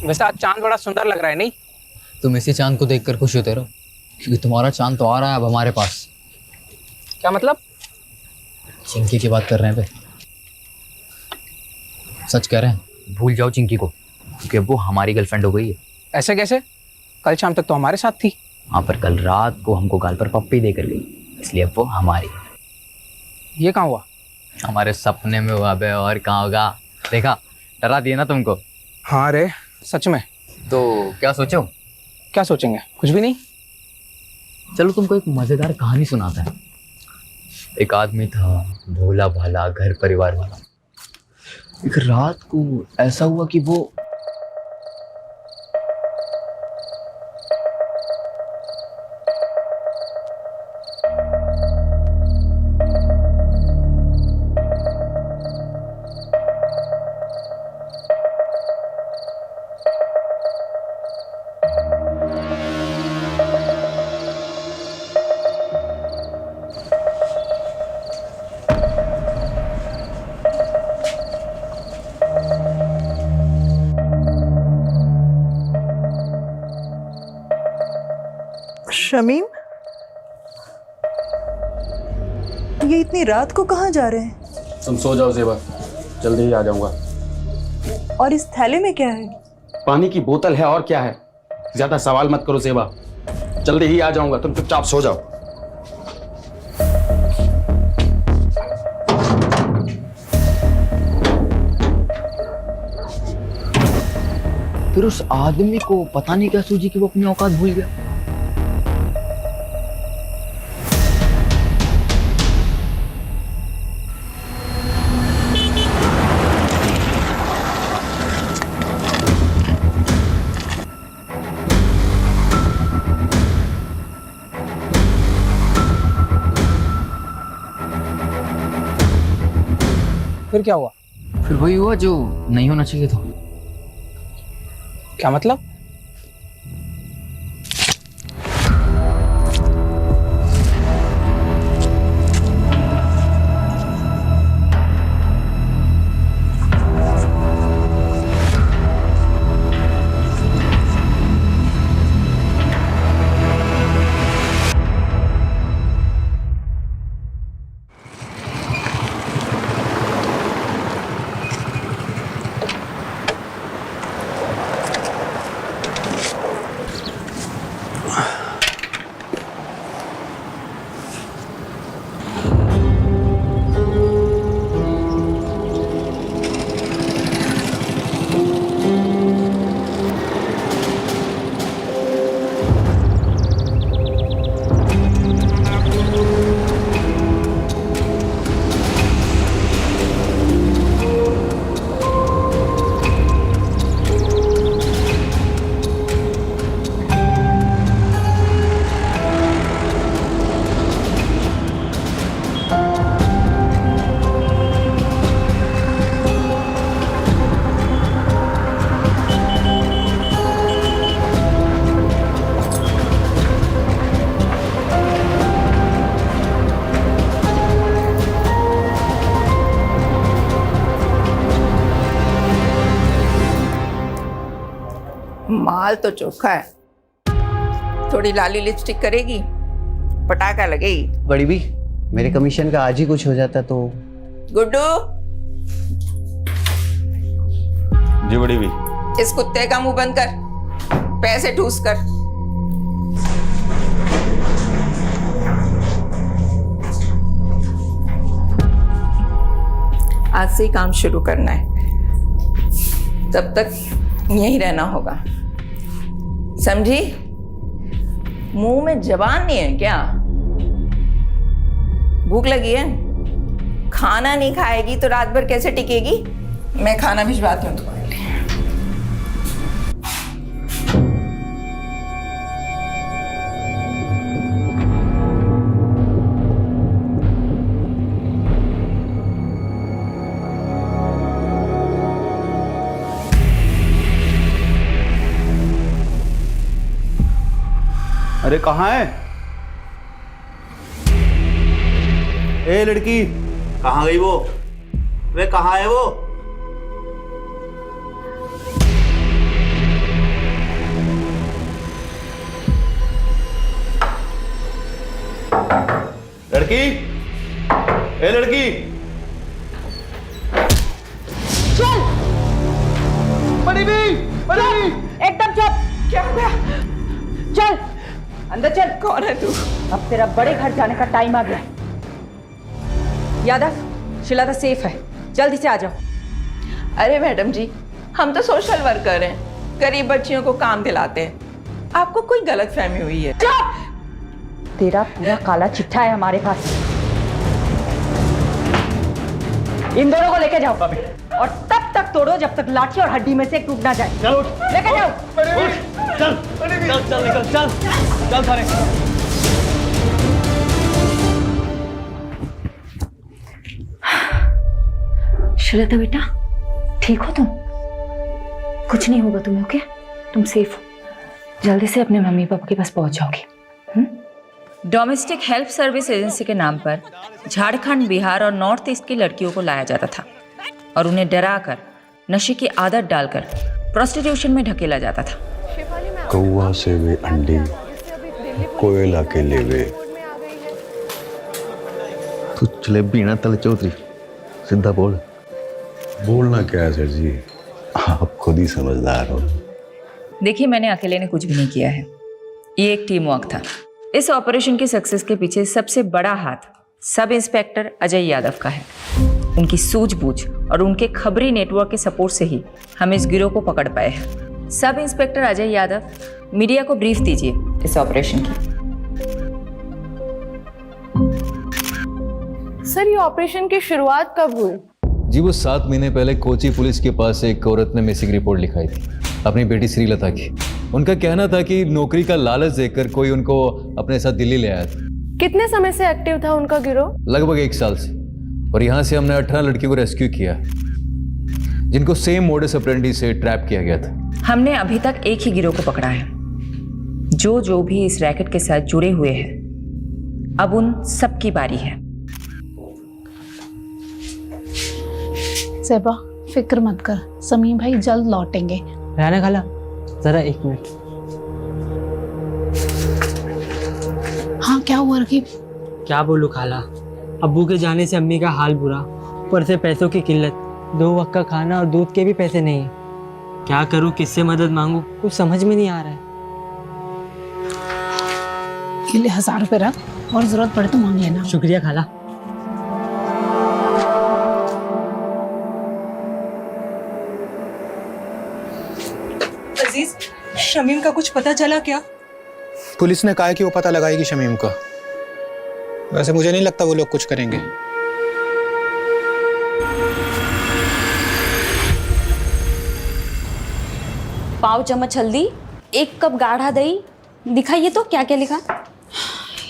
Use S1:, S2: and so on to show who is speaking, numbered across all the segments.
S1: वैसे आज चांद बड़ा सुंदर लग रहा है नहीं?
S2: तुम इसी चांद को देखकर खुश होते रहो, क्योंकि तुम्हारा चांद तो आ रहा है अब हमारे पास।
S1: क्या मतलब?
S2: चिंकी की बात कर रहे हैं बे। सच कह रहे हैं, भूल जाओ चिंकी को, क्योंकि अब वो हमारी गर्लफ्रेंड हो गई है।
S1: ऐसे कैसे? कल शाम तक तो हमारे साथ थी।
S2: हाँ, पर कल रात को हमको गाल पर पप्पी देकर गई, इसलिए अब वो हमारी।
S1: ये कहाँ हुआ?
S2: हमारे सपने में हुआ बे, और कहाँ होगा। देखा, डरा दिया ना तुमको।
S1: हाँ रे, सच में।
S2: तो क्या सोचो?
S1: क्या सोचेंगे? कुछ भी नहीं।
S2: चलो तुमको एक मजेदार कहानी सुनाता है। एक आदमी था, भोला भाला, घर परिवार वाला। एक रात को ऐसा हुआ कि वो
S3: शमीम, ये इतनी रात को कहाँ जा रहे हैं?
S4: तुम सो जाओ ज़ेबा, जल्दी ही आ जाऊंगा।
S3: और इस थैले में क्या है?
S4: पानी की बोतल है, और क्या है। ज्यादा सवाल मत करो ज़ेबा, जल्दी ही आ जाऊंगा, तुम चुपचाप सो जाओ।
S2: फिर उस आदमी को पता नहीं क्या सूझी कि वो अपनी औकात भूल गया।
S1: फिर क्या हुआ?
S2: फिर वही हुआ जो नहीं होना चाहिए था।
S1: क्या मतलब?
S5: माल तो चोखा है, थोड़ी लाली लिपस्टिक करेगी, पटाखा लगेगी।
S6: बड़ी भी, मेरे कमीशन का आज ही कुछ हो जाता तो।
S5: गुड्डू,
S4: जी बड़ी भी।
S5: इस कुत्ते का मुंह बंद कर, पैसे ठूस कर। आज से ही काम शुरू करना है, तब तक यहीं रहना होगा, समझी? मुंह में जबान नहीं है क्या? भूख लगी है? खाना नहीं खाएगी तो रात भर कैसे टिकेगी? मैं खाना भिजवाती हूँ तुम्हारे लिए।
S4: अरे कहाँ है? ए लड़की,
S7: कहाँ गई वो? वे कहाँ है वो?
S4: लड़की, ए लड़की,
S7: चल
S4: बड़ी भी,
S7: एकदम चुप।
S5: क्या हो गया?
S7: चल अंदर चल।
S5: कौन है तू?
S7: अब तेरा बड़े घर जाने का टाइम आ गया। यादव, शिला सेफ है, जल्दी से आ जाओ।
S5: अरे मैडम जी, हम तो सोशल वर्कर हैं, गरीब बच्चियों को काम दिलाते हैं। आपको कोई गलत फहमी हुई है।
S7: तेरा पूरा काला चिट्ठा है हमारे पास। इन दोनों को लेके जाओ और तब तक तोड़ो जब तक लाठी और हड्डी में से एक टूट ना जाए। चलो लेके जाओ।
S2: चल निकल, चल सारे।
S8: श्वेता बेटा, ठीक हो तुम? कुछ नहीं होगा तुम्हें, ओके? तुम सेफ हो। जल्दी से अपने मम्मी पापा के पास पहुंच जाओगी।
S9: डोमेस्टिक हेल्प सर्विस एजेंसी के नाम पर झारखंड, बिहार और नॉर्थ ईस्ट की लड़कियों को लाया जाता था और उन्हें डराकर, नशे की आदत डालकर प्रोस्टिट्यूशन में ढकेला जाता था।
S10: कौआ से वे अंडे, कोयला के लेवे।
S6: तू जलेबी ना तले चौधरी, सीधा बोल।
S10: बोलना क्या है सर जी, आप खुद ही समझदार हो।
S9: देखिए, मैंने अकेले ने कुछ भी नहीं किया है, ये एक टीम वर्क था। इस ऑपरेशन की सक्सेस के पीछे सबसे बड़ा हाथ सब इंस्पेक्टर अजय यादव का है। उनकी सूझबूझ और उनके खबरी नेटवर्क के सपोर्ट से ही हम इस गिरोह को पकड़ पाए हैं। Sub inspector Ajay Yadav, media को ब्रीफ दीजिए इस ऑपरेशन की।
S11: सर, ये ऑपरेशन की शुरुआत कब हुई?
S2: जी वो 7 महीने पहले कोची पुलिस के पास एक औरत ने मिसिंग रिपोर्ट लिखाई थी, अपनी बेटी श्रीलता की। उनका कहना था कि नौकरी का लालच देकर कोई उनको अपने साथ दिल्ली ले आया था।
S11: कितने समय से एक्टिव था उनका गिरोह?
S2: लगभग 1 साल से। और यहाँ से हमने 18 लड़कियों को रेस्क्यू किया, जिनको सेम मोडस ऑपरेंडी से ट्रैप किया गया था।
S9: हमने अभी तक एक ही गिरोह को पकड़ा है। जो भी इस रैकेट के साथ जुड़े हुए हैं, अब उन सबकी बारी है।
S8: सेबा, फिक्र मत कर, समीम भाई जल्द लौटेंगे।
S1: राना खाला, जरा 1 मिनट।
S8: हाँ, क्या हुआ रकीब?
S12: क्या बोलूं खाला, अब्बू के जाने से अम्मी का हाल बुरा, ऊपर से पैसों की किल्लत, 2 वक्त का खाना और दूध के भी पैसे नहीं है। क्या करूं, किससे मदद मांगूं, कुछ समझ में नहीं आ रहा है।
S8: ये ले 1000 रुपए रख, और जरूरत पड़े तो मांग लेना।
S12: शुक्रिया खाला।
S3: अजीज, शमीम का कुछ पता चला क्या?
S1: पुलिस ने कहा है कि वो पता लगाएगी शमीम का। वैसे मुझे नहीं लगता वो लोग कुछ करेंगे।
S8: पाव चम्मच हल्दी, 1 कप गाढ़ा दही। दिखाइए तो क्या क्या लिखा।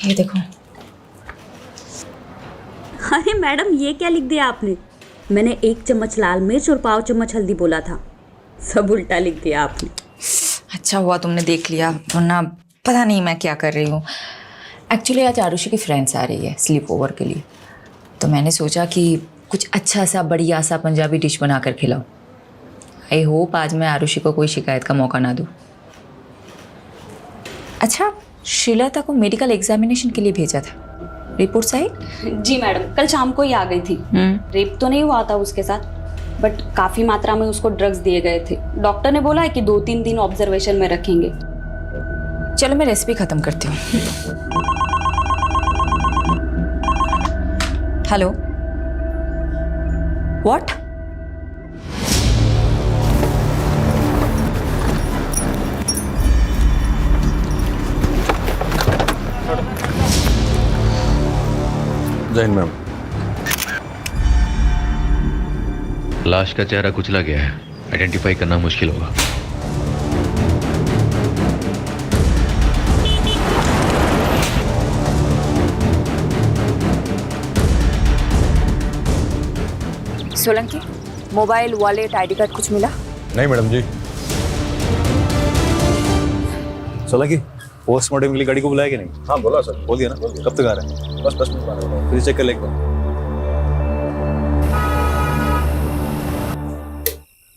S8: ये देखो।
S13: अरे मैडम, ये क्या लिख दिया आपने? मैंने 1 चम्मच लाल मिर्च और पाव चम्मच हल्दी बोला था, सब उल्टा लिख दिया आपने।
S9: अच्छा हुआ तुमने देख लिया, वरना पता नहीं मैं क्या कर रही हूँ। एक्चुअली आज आरुषि की फ्रेंड्स आ रही है स्लीप ओवर के लिए, तो मैंने सोचा कि कुछ अच्छा सा बढ़िया सा पंजाबी डिश बना कर खिलाऊं। आई होप आज मैं आरुषि को कोई शिकायत का मौका ना दूं। अच्छा, श्रीलता को मेडिकल एग्जामिनेशन के लिए भेजा था, रिपोर्ट्स आई?
S13: जी मैडम, कल शाम को ही आ गई थी। रेप तो नहीं हुआ था उसके साथ, बट काफ़ी मात्रा में उसको ड्रग्स दिए गए थे। डॉक्टर ने बोला है कि 2-3 दिन ऑब्जर्वेशन में रखेंगे।
S9: चलो मैं रेसिपी ख़त्म करती हूँ। Hello, what?
S10: जैन मैम,
S14: लाश का चेहरा कुचला गया है, आइडेंटिफाई करना मुश्किल होगा।
S9: Solanki, mobile, wallet, ID card कुछ मिला?
S10: नहीं मैडम जी। सोलंकी, पोस्टमार्टम के लिए गाड़ी को बुलाया कि नहीं? हाँ बोला सर, बोल दिया ना। कब तक आ रहे हैं? बस 10 मिनट बाद, फिर चेक कर लेंगे।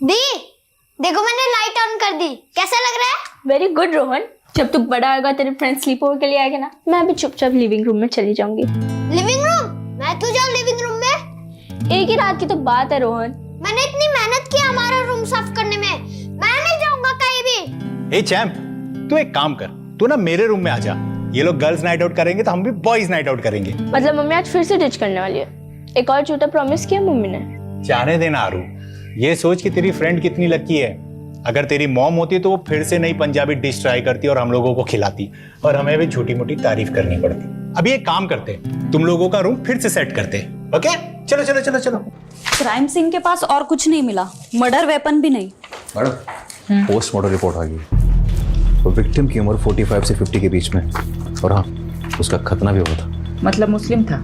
S15: दी, देखो मैंने लाइट ऑन कर दी, कैसा लग रहा है?
S8: वेरी गुड रोहन,
S15: जब तू बड़ा होगा तेरे फ्रेंड स्लीप ओवर के लिए आएगा ना, मैं भी चुपचाप लिविंग रूम में चली जाऊंगी।
S16: Living room? मैं क्यों जाऊँ लिविंग रूम में?
S15: एक ही रात की तो बात है रोहन।
S16: मैंने इतनी मेहनत की हमारा रूम साफ करने में, मैं नहीं जाऊंगा कहीं भी।
S1: ए चैंप, तू एक काम कर, तू ना मेरे रूम में आ जा। ये लोग गर्ल्स नाइट आउट करेंगे तो हम भी बॉयज नाइट आउट करेंगे।
S15: मतलब मम्मी आज फिर से डिच करने वाली है? एक और झूठा प्रॉमिस किया मम्मी ने।
S1: जाने देना आरू, ये सोच कि तेरी फ्रेंड कितनी लकी है। अगर तेरी मॉम होती तो वो फिर से नई पंजाबी डिश ट्राई करती और हम लोगों को खिलाती, और हमें भी छोटी मोटी तारीफ करनी पड़ती। अभी एक काम करते, तुम लोगों का रूम फिर से सेट करते। ओके, चलो चलो चलो चलो।
S13: क्राइम सीन के पास और कुछ नहीं मिला, मर्डर वेपन भी नहीं।
S10: मैडम, पोस्टमार्टम रिपोर्ट आ गई। तो विक्टिम की उम्र 45 से 50 के बीच में, और हाँ, उसका खतना भी हुआ था।
S9: मतलब मुस्लिम था।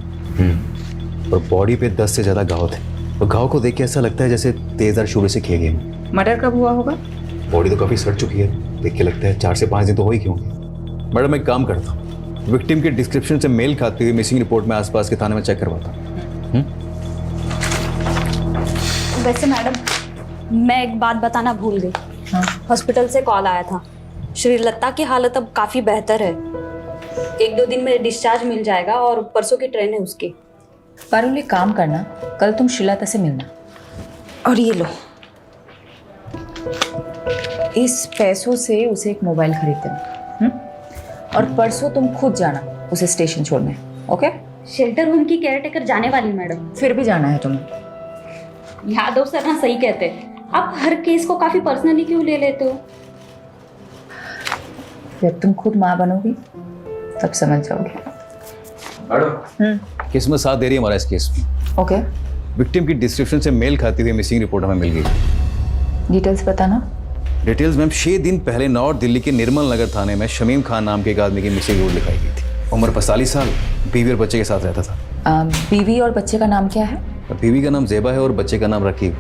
S10: और बॉडी पे 10 से ज्यादा घाव थे। और घाव को देख के ऐसा लगता है जैसे तेजदार शूले से किए गए।
S9: मर्डर कब हुआ होगा?
S10: बॉडी तो काफी सड़ चुकी है, देख के लगता है 4 से 5 दिन तो हो ही क्यों। मैडम, एक काम करता हूँ, विक्टिम के डिस्क्रिप्शन से मेल खाती हुई मिसिंग रिपोर्ट में आसपास के थाने में चेक करवाता हूँ।
S13: वैसे मैडम, मैं एक बात बताना भूल गई। हॉस्पिटल से कॉल आया था, श्रीलता की हालत अब काफी बेहतर है। 1-2 दिन में डिस्चार्ज मिल जाएगा और परसों की ट्रेन है उसकी।
S9: पारुल, एक काम करना, कल तुम श्रीलता से मिलना।
S13: और ये लो,
S9: इस पैसों से उसे एक मोबाइल खरीद देना। और परसों तुम खुद जाना उसे स्टेशन छोड़ने। ओके?
S13: शेल्टर होम की केयरटेकर जाने वाली मैडम।
S9: फिर भी जाना है तुम्हें।
S13: यादव सर ना सही कहते, आप हर केस को काफी पर्सनली क्यों ले लेते हो?
S9: जब तुम खुद माँ बनोगी तब समझ जाओगे।
S10: मैडम, किस्मत साथ दे रही है हमारा इस केस में।
S9: ओके।
S10: विक्टिम की डिस्क्रिप्शन से मेल खाती हुई मिसिंग रिपोर्ट हमें मिल गई।
S9: डिटेल्स बताना।
S10: डिटेल्स मैम, 6 दिन पहले नॉर्थ दिल्ली के निर्मल नगर थाने में शमीम खान नाम के एक आदमी की मिसिंग रिपोर्ट लिखाई गई थी। उम्र 45 साल, बीवी और बच्चे के साथ रहता था।
S9: बीवी और बच्चे का नाम क्या है?
S10: बीवी का नाम ज़ेबा है और बच्चे का नाम रकीब।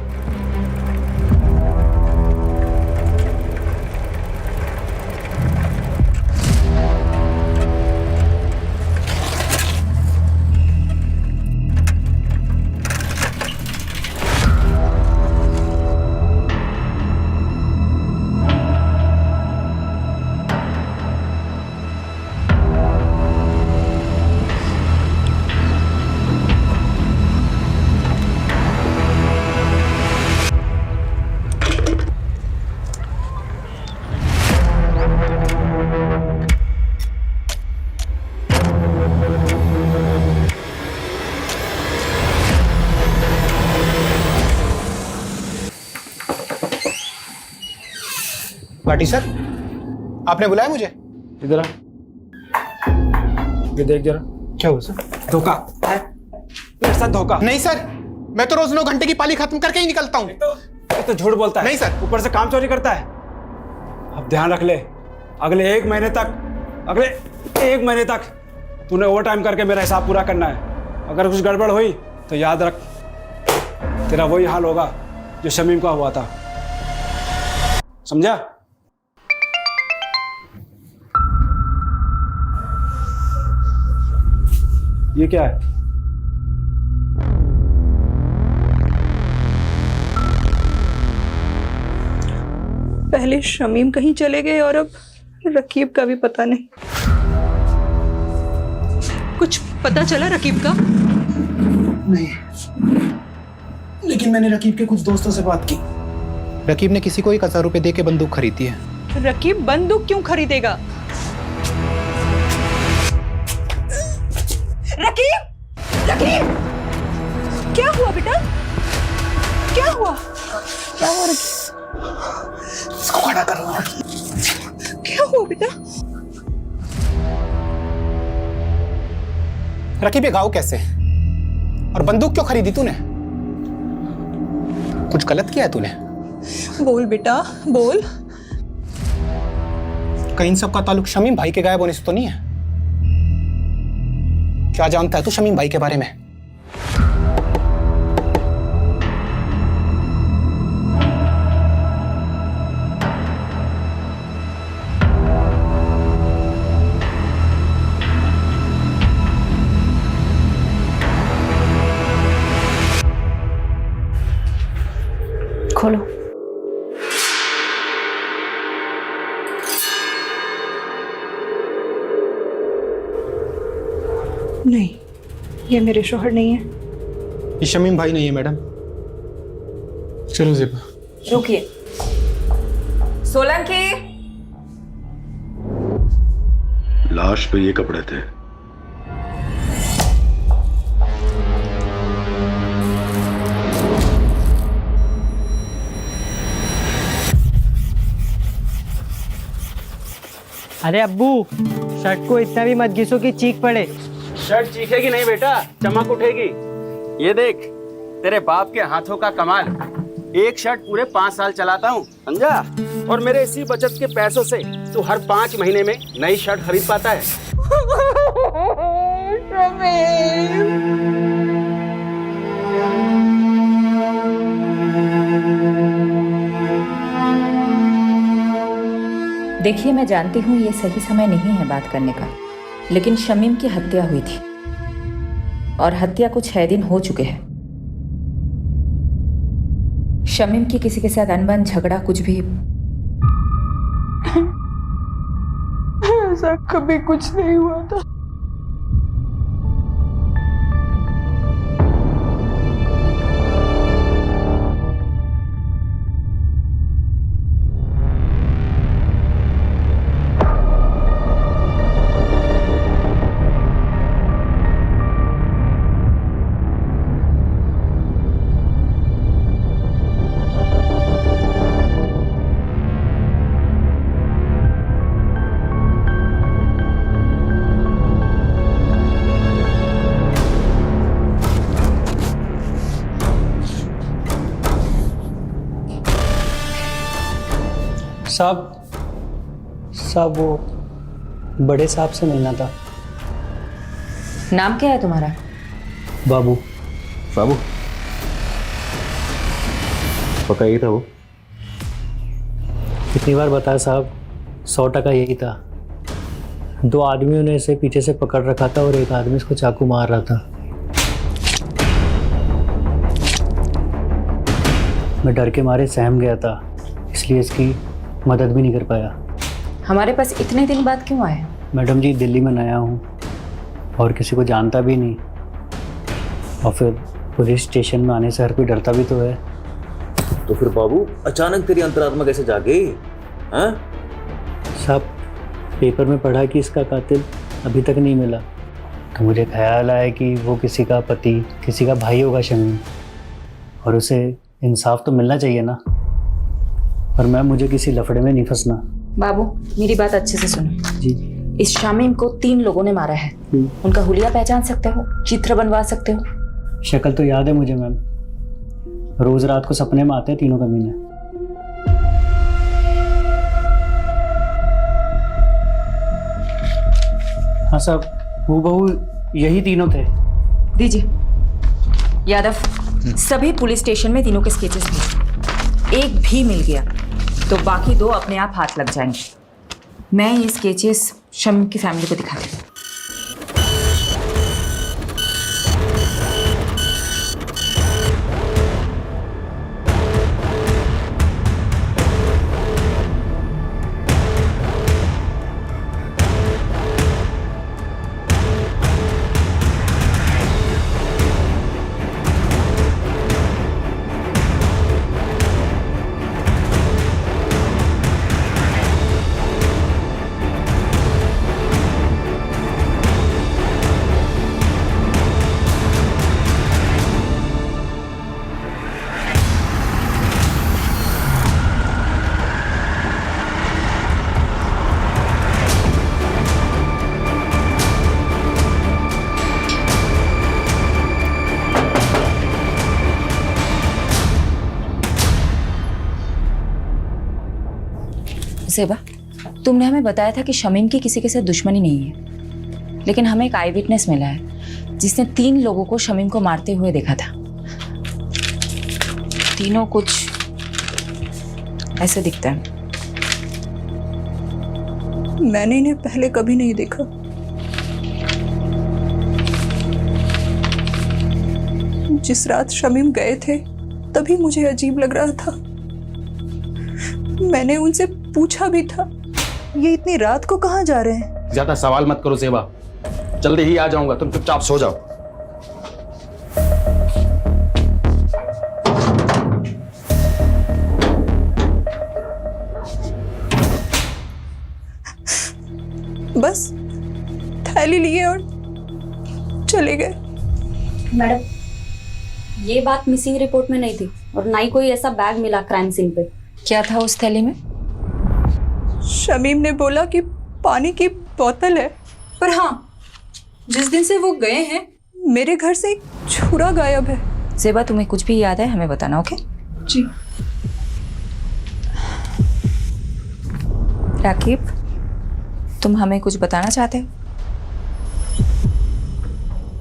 S1: भाटी सर, आपने बुलाया मुझे?
S4: इधर आ, ये देख जरा।
S1: क्या हुआ सर?
S4: धोखा है मेरे साथ, धोखा।
S1: नहीं सर, मैं तो रोज 9 घंटे की पाली खत्म करके ही निकलता हूँ।
S4: तो झूठ बोलता है।
S1: नहीं सर।
S4: ऊपर से काम चोरी करता है। अब ध्यान रख ले, अगले 1 महीने तक तूने ओवर टाइम करके मेरा हिसाब पूरा करना है। अगर कुछ गड़बड़ हुई तो याद रख, तेरा वही हाल होगा जो शमीम का हुआ था। समझा? ये क्या है?
S3: पहले शमीम कहीं चले गए और अब रकीब का भी पता नहीं। कुछ पता चला रकीब का?
S4: नहीं, लेकिन मैंने रकीब के कुछ दोस्तों से बात की।
S1: रकीब ने किसी को 1000 रुपए दे के बंदूक खरीदी है।
S3: रकीब बंदूक क्यों खरीदेगा? रकीब! रकीब! क्या हुआ बेटा? क्या हुआ? क्या हुआ रकीब?
S4: इसको खड़ा करो।
S3: क्या हुआ बेटा?
S1: रकीब, ये घाव कैसे? और बंदूक क्यों खरीदी तूने? कुछ गलत किया है तूने?
S3: बोल बेटा, बोल।
S1: कहीं इन सब का ताल्लुक शमीम भाई के गायब होने से तो नहीं है? क्या जानता है तू शमीम भाई के बारे में?
S8: खोलो।
S3: ये मेरे शौहर नहीं है।
S17: ये शमीम भाई नहीं है मैडम। चलो ज़ेबा।
S9: रुकिए। सोलंकी।
S18: लाश पे ये कपड़े थे।
S12: अरे अब्बू, शर्ट को इतना भी मत घिसो कि चीख पड़े।
S19: शर्ट चीखेगी नहीं बेटा, चमक उठेगी। ये देख तेरे बाप के हाथों का कमाल। एक शर्ट पूरे 5 साल चलाता हूँ, समझा? और मेरे इसी बचत के पैसों से तू हर 5 महीने में नई शर्ट खरीद पाता है।
S9: देखिए, मैं जानती हूँ ये सही समय नहीं है बात करने का, लेकिन शमीम की हत्या हुई थी और हत्या को 6 दिन हो चुके हैं। शमीम की किसी के साथ अनबन, झगड़ा, कुछ भी?
S3: ऐसा कभी कुछ नहीं हुआ था।
S12: साहब वो बड़े साहब से मिलना था।
S9: नाम क्या है तुम्हारा?
S12: बाबू।
S10: बाबू पक्का यही था वो?
S12: कितनी बार बताया साहब, 100% यही था। 2 आदमियों ने इसे पीछे से पकड़ रखा था और एक आदमी इसको चाकू मार रहा था। मैं डर के मारे सहम गया था, इसलिए इसकी मदद भी नहीं कर पाया।
S9: हमारे पास इतने दिन बाद क्यों आए?
S12: मैडम जी, दिल्ली में नया हूँ और किसी को जानता भी नहीं, और फिर पुलिस स्टेशन में आने से हर कोई डरता भी तो है।
S10: तो फिर बाबू अचानक तेरी अंतरात्मा कैसे जागी? हाँ
S12: साहब, पेपर में पढ़ा कि इसका कातिल अभी तक नहीं मिला, तो मुझे ख्याल आया कि वो किसी का पति, किसी का भाई होगा शमीम, और उसे इंसाफ तो मिलना चाहिए ना। और मैम, मुझे किसी लफड़े में नहीं फंसना।
S9: बाबू, मेरी बात अच्छे से सुनो
S12: जी।
S9: इस शामीम को 3 लोगों ने maरा है। उनका हुलिया पहचान सकते हो? चित्र बनवा सकते हो?
S12: शक्ल तो याद है मुझे मैम, रोज रात को सपने में आते हैं तीनों कमीने। हाँ साहब, हूबहू यही तीनों थे।
S9: दीजिए यादव, सभी पुलिस स्टेशन में तीनों के स्केचेस थे। एक भी मिल गया तो बाकी 2 अपने आप हाथ लग जाएंगे। मैं ये स्केचेस शमीम की फैमिली को दिखाती हूँ। सेबा, तुमने हमें बताया था कि शमीम की किसी के साथ दुश्मनी नहीं है, लेकिन हमें एक आई विटनेस मिला है जिसने 3 लोगों को शमीम को मारते हुए देखा था। तीनों कुछ ऐसे दिखता है।
S3: मैंने इन्हें पहले कभी नहीं देखा। जिस रात शमीम गए थे तभी मुझे अजीब लग रहा था। मैंने उनसे पूछा भी था, ये इतनी रात को कहाँ जा रहे हैं?
S19: ज्यादा सवाल मत करो सेबा, जल्दी ही आ जाऊंगा, तुम चुपचाप सो जाओ।
S3: चले गए।
S13: मैडम, ये बात मिसिंग रिपोर्ट में नहीं थी और ना ही कोई ऐसा बैग मिला क्राइम सीन पे।
S9: क्या था उस थैली में?
S3: शमीम ने बोला कि पानी की बोतल है।
S9: पर हाँ, जिस दिन से वो गए हैं
S3: मेरे घर से एक छुरा गायब है।
S9: ज़ेबा, तुम्हें कुछ भी याद है हमें बताना, ओके?
S3: जी।
S9: राकीब, तुम हमें कुछ बताना चाहते हो?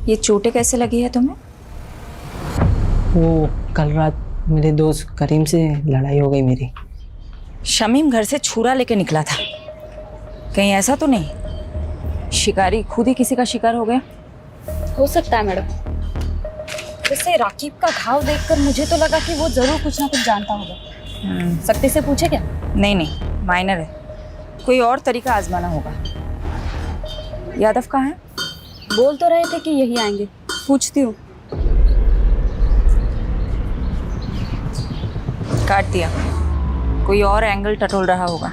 S9: ये चोटें कैसे लगी है तुम्हें?
S7: वो कल रात मेरे दोस्त करीम से लड़ाई हो गई मेरी।
S9: शमीम घर से छुरा लेके निकला था, कहीं ऐसा तो नहीं शिकारी खुद ही किसी का शिकार हो गया?
S13: हो सकता है मैडम। वैसे राकीब का घाव देखकर मुझे तो लगा कि वो जरूर कुछ ना कुछ जानता होगा। सत्य से पूछे क्या?
S9: नहीं नहीं, माइनर है, कोई और तरीका आजमाना होगा। यादव कहाँ है?
S13: बोल तो रहे थे कि यही आएंगे, पूछती हूँ।
S9: काट दिया, कोई और एंगल टटोल रहा होगा।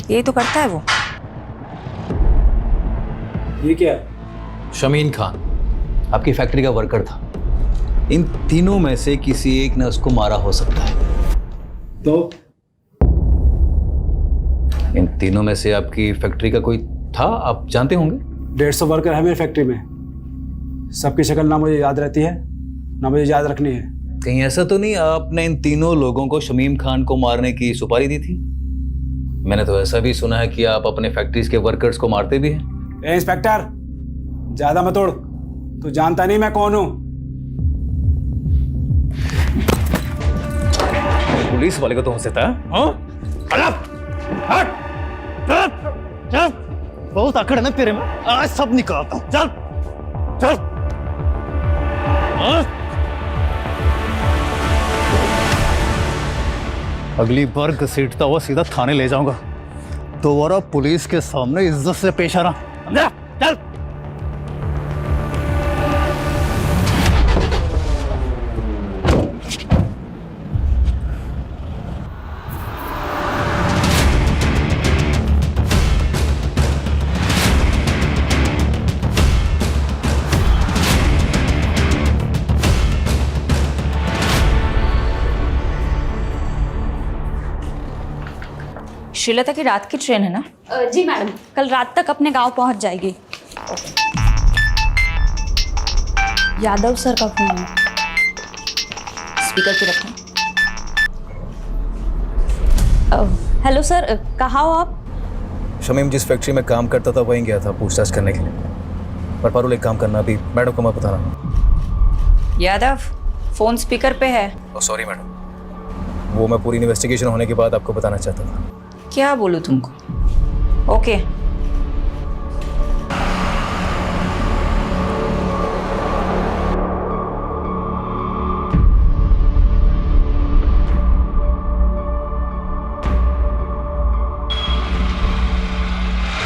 S9: ये तो करता है वो।
S4: ये क्या?
S10: शमीन खान आपकी फैक्ट्री का वर्कर था। इन तीनों में से किसी एक ने उसको मारा हो सकता है।
S4: तो
S10: इन तीनों में से आपकी फैक्ट्री का कोई था, आप जानते होंगे?
S4: 150 वर्कर है मेरी फैक्ट्री में। सबकी शक्ल ना मुझे याद रहती है ना मुझे याद रखनी है।
S10: कहीं ऐसा तो नहीं आपने इन तीनों लोगों को शमीम खान को मारने की सुपारी दी थी? मैंने तो ऐसा भी सुना है कि आप अपने फैक्ट्रीज के वर्कर्स को मारते भी हैं।
S4: ए इंस्पेक्टर, ज्यादा मत उड़, तू जानता नहीं मैं कौन हूं।
S10: पुलिस वाले को तो हो सकता है।
S6: बहुत अकड़ है ना तेरे में, आज सब निकालता हूं। चल चल। अगली बार घसीटता हुआ सीधा थाने ले जाऊंगा। दोबारा पुलिस के सामने इज्जत से पेश आना, समझा? चल।
S9: श्रीलता की रात की ट्रेन है ना?
S13: जी मैडम, कल रात तक अपने गांव पहुंच जाएगी। यादव सर का फोन है।
S9: स्पीकर पे रखना।
S13: हेलो सर, कहाँ हो आप?
S10: शमीम जिस फैक्ट्री में काम करता था वहीं गया था पूछताछ करने के लिए। पर पारुल एक काम करना, अभी मैडम को मत बताना।
S9: यादव, फोन स्पीकर पे है।
S10: सॉरी मैडम, वो मैं पूरी इन्वेस्टिगेशन होने के बाद आपको बताना चाहता था।
S9: क्या बोलूं तुमको? ओके।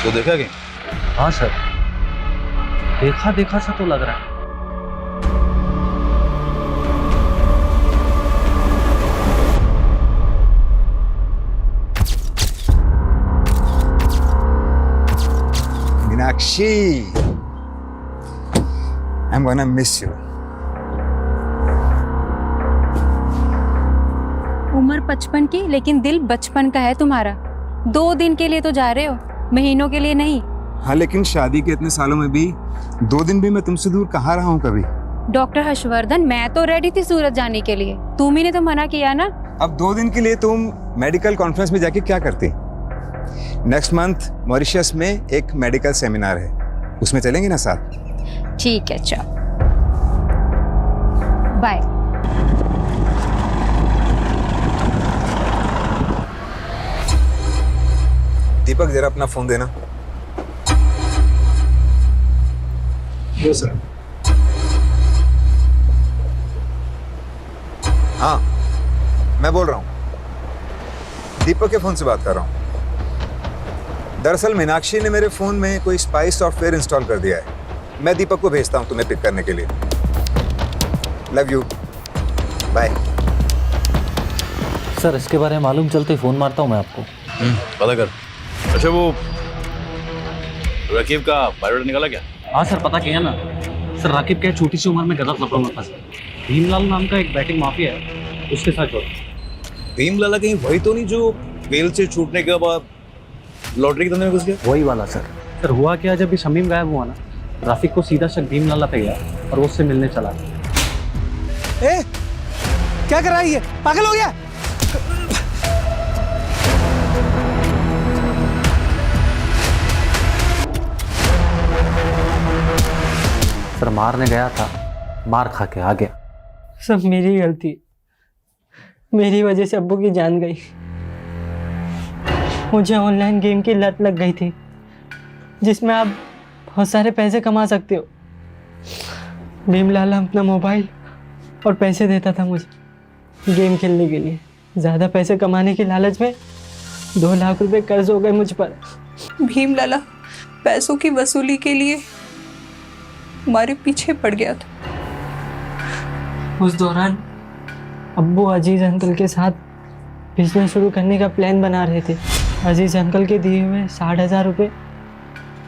S10: तो देखा क्या?
S6: हाँ सर, देखा देखा सा तो लग रहा है।
S20: Meenakshi, I'm gonna miss you.
S21: उम्र 55 की लेकिन दिल बचपन का है तुम्हारा। 2 दिन के लिए तो जा रहे हो, महीनों के लिए नहीं।
S20: हाँ, लेकिन शादी के इतने सालों में भी 2 दिन भी मैं तुमसे दूर कहाँ रहा हूँ कभी।
S21: डॉक्टर हर्षवर्धन, मैं तो रेडी थी सूरत जाने के लिए, तुम ही ने तो मना किया ना।
S20: अब 2 दिन के लिए तुम मेडिकल कॉन्फ्रेंस में जाके क्या करती? नेक्स्ट मंथ मॉरिशस में एक मेडिकल सेमिनार है, उसमें चलेंगे ना साथ?
S21: ठीक है, चलो बाय।
S20: दीपक, जरा अपना फोन देना।
S4: Yes sir.
S20: हाँ, मैं बोल रहा हूँ, दीपक के फोन से बात कर रहा हूँ। दरअसल मीनाक्षी ने मेरे फोन में कोई स्पाई सॉफ्टवेयर इंस्टॉल कर दिया है। मैं दीपक को भेजता हूँ तुम्हें पिक करने के लिए। Love you, bye.
S6: सर, इसके बारे में मालूम चलते ही फोन मारता हूँ मैं आपको।
S10: पता कर। अच्छा, वो रकीब का बायोडाटा निकाला क्या?
S6: हाँ सर, पता किया ना।
S12: सर राकिब क्या छोटी सी उम्र में गलत लफड़ों में फंसा। भीमलाल नाम का एक बैटिंग माफिया है, उसके साथ जोड़ा।
S10: भीमलाला कहीं वही तो नहीं जो बेल से छूटने के बाद लॉटरी के धंधे में घुस गया?
S12: वही वाला सर। सर हुआ क्या, जब भी शमीम गायब हुआ ना, राफिक को सीधा शक भीमलाला पे गया और वो उससे मिलने चला गया।
S5: ए, क्या कर रहा है ये? पागल हो गया?
S12: सर मारने गया था, मार खा के आ गया।
S5: सब मेरी गलती, मेरी वजह से अब्बू की जान गई। मुझे ऑनलाइन गेम की लत लग गई थी जिसमें आप बहुत सारे पैसे कमा सकते हो। भीमलाला अपना मोबाइल और पैसे देता था मुझे गेम खेलने के लिए। ज़्यादा पैसे कमाने की लालच में 2 लाख रुपए कर्ज हो गए मुझ पर।
S3: भीमलाला पैसों की वसूली के लिए हमारे पीछे पड़ गया था।
S5: उस दौरान अब्बू अजीज अंकल के साथ बिजनेस शुरू करने का प्लान बना रहे थे। अजीज अंकल के दिए हुए 60,000 रुपये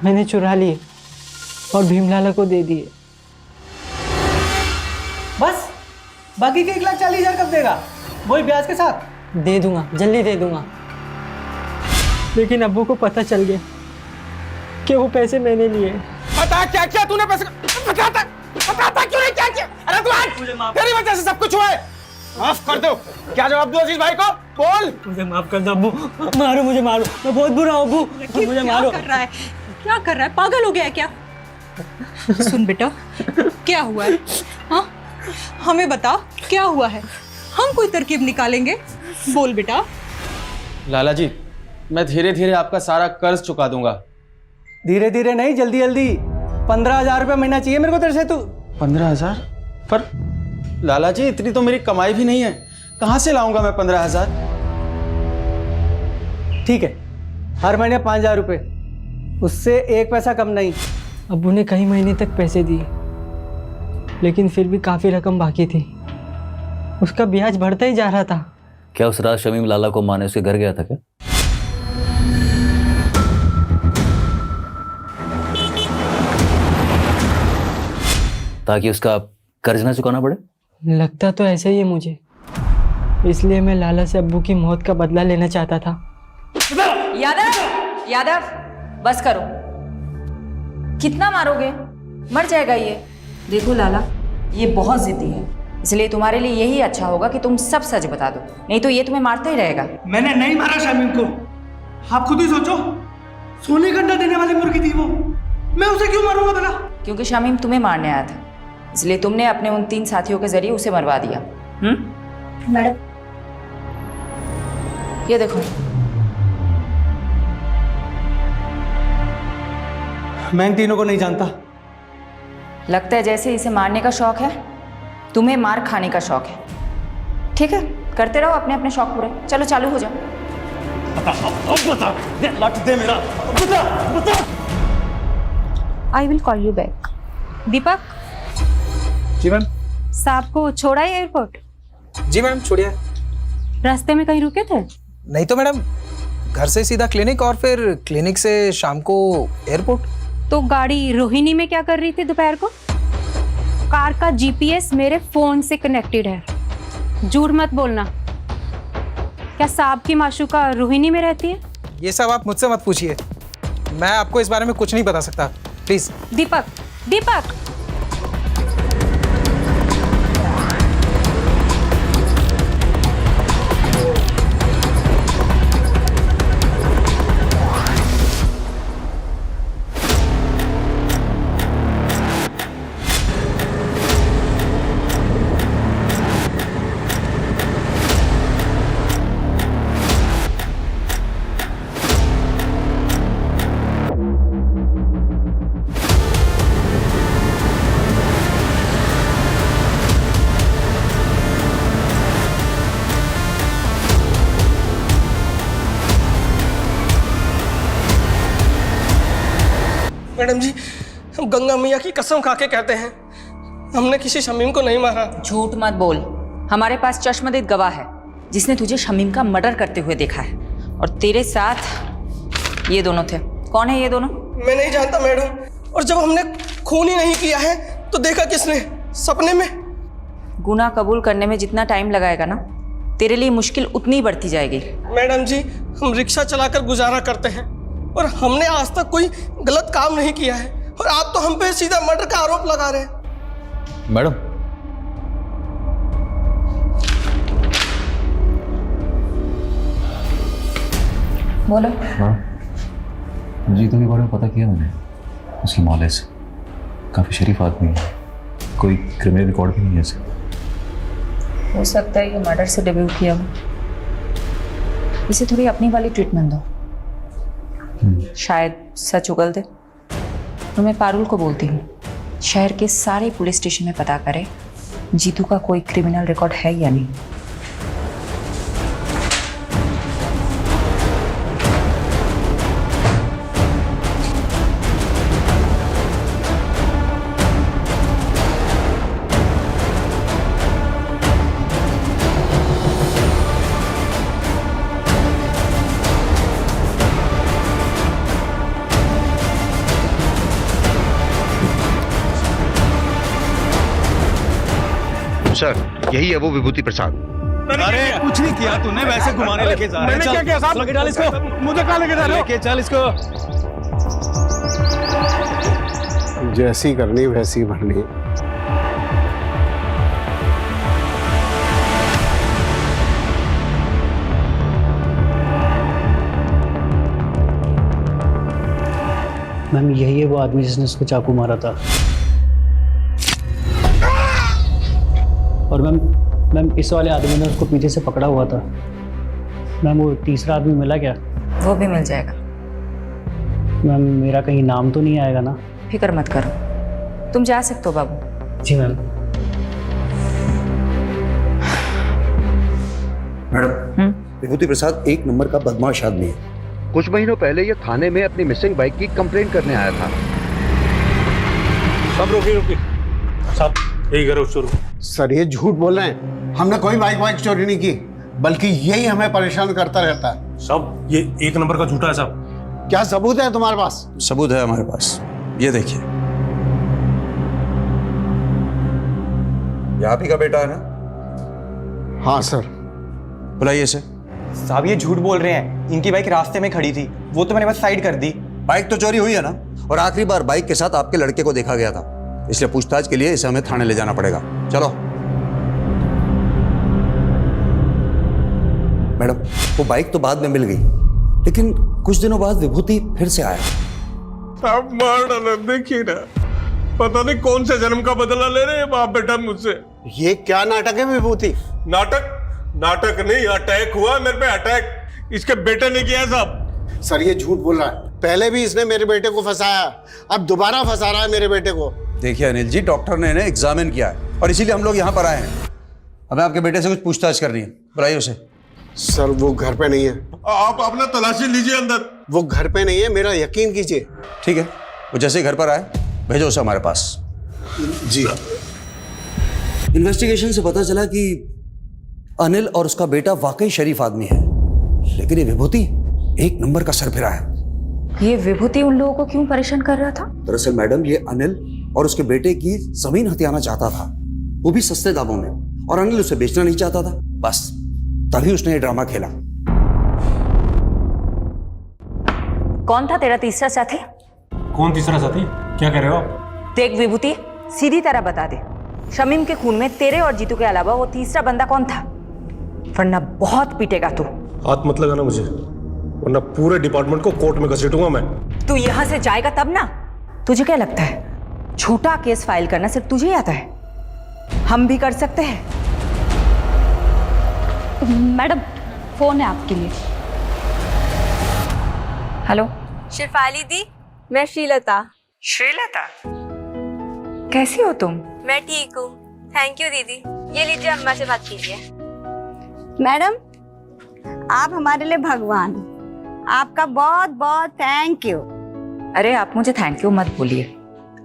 S5: मैंने चुरा लिए और भीमलाला को दे दिए। बस बाकी के 1,40,000 कब देगा? वही ब्याज के साथ दे दूंगा, जल्दी दे दूंगा। लेकिन अब्बू को पता चल गया कि वो पैसे मैंने लिए।
S19: बता क्या क्या तूने पैसे, बताता क्यों नहीं क्या किया? अरे तू आज तेरी वजह से सब कुछ हुआ है। माफ कर दो। क्या जवाब दूं अजीज भाई को? बोल।
S5: मुझे माफ कर दो अब्बू, मारो मुझे, मारो, मैं बहुत बुरा हूँ अब्बू, मुझे मारो।
S3: क्या कर रहा है? क्या कर रहा है? पागल हो गया है क्या? सुन बेटा, क्या हुआ है? हाँ, हमें बता क्या हुआ है, हम कोई तरकीब निकालेंगे। बोल बेटा।
S19: लाला जी, मैं धीरे धीरे आपका सारा कर्ज चुका दूंगा।
S5: धीरे धीरे नहीं, जल्दी जल्दी। 15,000 रुपये महीना चाहिए मेरे को तेरे से। तू
S19: 15,000? पर लाला जी इतनी तो मेरी कमाई भी नहीं है, कहाँ से लाऊंगा मैं 15,000?
S5: ठीक है, हर महीने 5,000 रुपये, उससे 1 पैसा कम नहीं। अब्बू ने कई महीने तक पैसे दिए लेकिन फिर भी काफ़ी रकम बाकी थी। उसका ब्याज बढ़ता ही जा रहा था।
S2: क्या उस रात शमीम लाला को माने उसके घर गया था क्या? ताकि उसका कर्ज ना चुकाना पड़े?
S5: लगता तो ऐसा ही है मुझे, इसलिए मैं लाला से अब्बू की मौत का बदला लेना चाहता था।
S9: यादव, यादव, बस करो। कितना मारोगे? मर जाएगा ये। देखो लाला, ये बहुत जिद्दी है, इसलिए तुम्हारे लिए यही अच्छा होगा कि तुम सब सच बता दो, नहीं तो ये तुम्हें मारता ही रहेगा।
S5: मैंने नहीं मारा शमीम को, आप खुद ही सोचो। सोने का अंडा देने वाली मुर्गी थी वो, मैं उसे क्यों मारूंगा भला?
S9: क्योंकि शमीम तुम्हें मारने आया था, इसलिए तुमने अपने उन 3 साथियों के जरिए उसे मरवा दिया।
S15: मैडम,
S9: ये देखो।
S5: मैं इन तीनों को नहीं जानता।
S9: लगता है जैसे इसे मारने का शौक है, तुम्हें मार खाने का शौक है। ठीक है, करते रहो अपने अपने शौक पूरे। चलो चालू हो जाओ।
S5: बता, लट दे मेरा, बता, बता।
S21: I will call you back. Deepak.
S17: जी मैम।
S21: साहब को छोड़ा है एयरपोर्ट?
S17: जी मैम, छोड़िए।
S21: रास्ते में कहीं रुके थे?
S17: नहीं तो मैडम, घर से सीधा क्लिनिक और फिर क्लिनिक से शाम को एयरपोर्ट।
S21: तो गाड़ी रोहिणी में क्या कर रही थी दोपहर को? कार का जीपीएस मेरे फोन से कनेक्टेड है। झूठ मत बोलना। क्या साहब की माशूका रोहिणी में रहती है?
S17: ये सब आप मुझसे मत पूछिए, मैं आपको इस बारे में कुछ नहीं बता सकता, प्लीज।
S21: Deepak, Deepak.
S5: मैडम जी, हम गंगा मैया की कसम खा के कहते हैं, हमने किसी शमीम को नहीं मारा।
S9: झूठ मत बोल। हमारे पास चश्मदीद गवाह है जिसने तुझे शमीम का मर्डर करते हुए देखा है, और तेरे साथ ये दोनों थे। कौन है ये दोनों?
S5: मैं नहीं जानता मैडम, और जब हमने खून ही नहीं किया है
S11: तो देखा किसने? सपने में।
S9: गुनाह कबूल करने में जितना टाइम लगाएगा ना, तेरे लिए मुश्किल उतनी ही बढ़ती जाएगी।
S11: मैडम जी, हम रिक्शा चलाकर गुजारा करते हैं और हमने आज तक कोई गलत काम नहीं किया है, और आप तो हम पे सीधा मर्डर का आरोप लगा रहे हैं।
S10: मैडम,
S9: बोलो।
S10: हाँ, जीतू के बारे में पता किया मैंने। उसकी नॉलेज काफ़ी शरीफ आदमी है, कोई क्रिमिनल रिकॉर्ड भी नहीं है इसे।
S9: हो सकता है ये मर्डर से डेब्यू किया हो। इसे थोड़ी अपनी वाली ट्रीटमेंट दो, शायद सच उगल दे। तो मैं पारुल को बोलती हूँ, शहर के सारे पुलिस स्टेशन में पता करे जीतू का कोई क्रिमिनल रिकॉर्ड है या नहीं।
S18: सर, यही है वो विभूति प्रसाद।
S1: अरे कुछ नहीं किया तूने, वैसे घुमाने लेके जा रहे हैं।
S4: मैंने क्या किया साहब?
S1: लेके डाल इसको।
S4: मुझे कहाँ लेके जा रहे हो?
S1: लेके चल इसको।
S22: जैसी करनी वैसी भरनी।
S12: मैम, यही है वो आदमी जिसने उसको चाकू मारा था। और मैम इस वाले आदमी ने उसको पीछे से पकड़ा हुआ था। मैम, वो तीसरा आदमी मिला क्या?
S9: वो भी मिल जाएगा।
S12: मैम, मेरा कहीं नाम तो नहीं आएगा ना?
S9: फिक्र मत करो, तुम जा सकते हो बाबू।
S12: जी मैम।
S23: मैडम, विभूति प्रसाद एक नंबर का बदमाश आदमी है।
S18: कुछ महीनों पहले ये थाने में अपनी मिसिंग बाइक की कंप्लेंट करने आया था।
S22: सब रुकिए सब यही करो शुरू। सर, ये झूठ बोल रहे हैं। हमने कोई बाइक चोरी नहीं की, बल्कि यही हमें परेशान करता रहता है।
S24: सब ये एक नंबर का झूठा है साहब।
S22: क्या सबूत है तुम्हारे पास?
S23: सबूत है हमारे पास, ये देखिए। ये आप ही का बेटा है ना?
S22: हाँ सर।
S23: बुलाइए इसे।
S25: साहब, ये झूठ बोल रहे हैं। इनकी बाइक रास्ते में खड़ी थी, वो तो मैंने बस साइड कर दी।
S23: बाइक तो चोरी हुई है ना, और आखिरी बार बाइक के साथ आपके लड़के को देखा गया था, इसलिए पूछताछ के लिए इसे हमें थाने ले जाना पड़ेगा। चलो। मैडम, वो बाइक तो बाद में मिल गई, लेकिन कुछ दिनों बाद विभूति फिर से आया।
S24: साहब मार डाला, देखिए ना, पता नहीं कौन से जन्म का बदला ले रहे हैं बाप बेटा मुझसे।
S22: ये क्या नाटक है विभूति?
S24: नाटक नहीं, अटैक हुआ मेरे पे, अटैक इसके बेटे ने किया है साहब।
S22: सर, ये झूठ बोल रहा है। पहले भी इसने मेरे बेटे को फंसाया, अब दोबारा फंसा रहा है मेरे बेटे को।
S23: देखिए अनिल जी, डॉक्टर ने इन्हें एग्जामिन किया है और इसीलिए हम लोग यहाँ पर आए हैं। हमें आपके बेटे से कुछ पूछताछ करनी है, बुलाइए उसे।
S22: सर, वो घर पे नहीं है।
S24: आप अपना तलाशी लीजिए अंदर।
S22: वो घर पे नहीं है, मेरा यकीन कीजिए।
S23: ठीक है, वो जैसे ही घर पर आए भेजो उसे हमारे पास।
S22: जी।
S23: इन्वेस्टिगेशन से पता चला कि अनिल और उसका बेटा वाकई शरीफ आदमी है, लेकिन ये विभूति एक नंबर का सरफिरा है।
S9: ये विभूति उन लोगों को क्यों परेशान कर रहा था?
S23: दरअसल मैडम, ये अनिल और उसके बेटे की जमीन हथियाना चाहता था, वो भी सस्ते दामों में, और अनिल उसे बेचना नहीं चाहता था। बस तभी उसने ये ड्रामा खेला।
S9: कौन था तेरा तीसरा साथी?
S24: कौन तीसरा साथी? क्या कह रहे हो आप?
S9: देख विभूति, सीधी तरह बता दे, शमीम के खून में तेरे और जीतू के अलावा वो तीसरा बंदा कौन था? वरना बहुत पीटेगा तू।
S24: हाथ मत लगाना मुझे, वरना पूरे डिपार्टमेंट को कोर्ट में घसीटूंगा मैं।
S9: तू यहाँ से जाएगा तब ना। तुझे क्या लगता है छोटा केस फाइल करना सिर्फ तुझे ही आता है? हम भी कर सकते हैं।
S13: मैडम, फोन है आपके लिए।
S9: हेलो।
S15: शिफाली दी, मैं श्रीलता।
S9: श्रीलता, कैसी हो तुम?
S15: मैं ठीक हूँ, थैंक यू दीदी। ये लीजिए, अम्मा से बात कीजिए। मैडम, आप हमारे लिए भगवान, आपका बहुत बहुत थैंक यू।
S9: अरे आप मुझे थैंक यू मत बोलिए,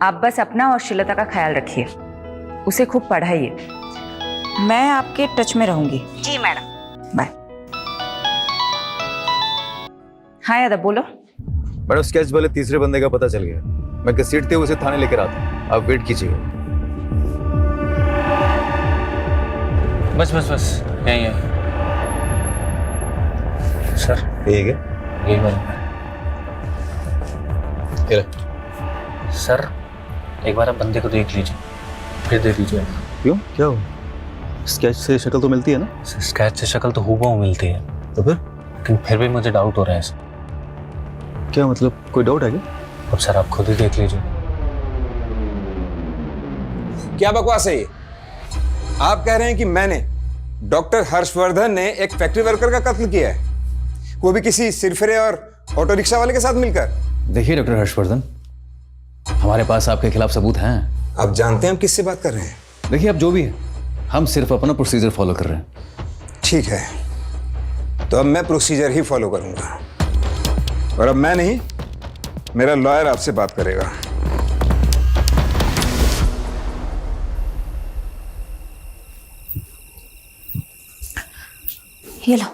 S9: आप बस अपना और श्रीलता का ख्याल रखिए, उसे खूब पढ़ाइए। मैं आपके टच में रहूंगी।
S15: जी मैडम।
S9: बाय। हाँ यादव, बोलो।
S10: मैडम, स्केच वाले तीसरे बंदे का पता चल गया। मैं घसीटते हुए उसे थाने लेकर आता हूँ, आप वेट कीजिएगा।
S7: बस बस बस यही है सर।
S10: ये क्या?
S7: यही वाला सर। एक बार आप बंदे को देख लीजिए फिर दे दीजिए।
S10: क्यों, क्या हो? स्केच से शक्ल तो मिलती है ना?
S7: स्केच से शक्ल तो हूबहू मिलती है,
S10: तो
S7: लेकिन फिर भी मुझे डाउट हो रहा है।
S10: क्या मतलब, कोई डाउट है क्या?
S7: अब सर आप खुद ही देख लीजिए।
S8: क्या बकवास है ये? आप कह रहे हैं कि मैंने, डॉक्टर हर्षवर्धन ने एक फैक्ट्री वर्कर का कत्ल किया है, वो भी किसी सिरफिरे और ऑटो रिक्शा वाले के साथ मिलकर?
S10: देखिए डॉक्टर हर्षवर्धन, हमारे पास आपके खिलाफ सबूत हैं।
S8: आप जानते हैं हम किससे बात कर रहे हैं?
S10: देखिए अब जो भी है, हम सिर्फ अपना प्रोसीजर फॉलो कर रहे हैं।
S8: ठीक है, तो अब मैं प्रोसीजर ही फॉलो करूंगा, और अब मैं नहीं, मेरा लॉयर आपसे बात करेगा।
S9: ये लो।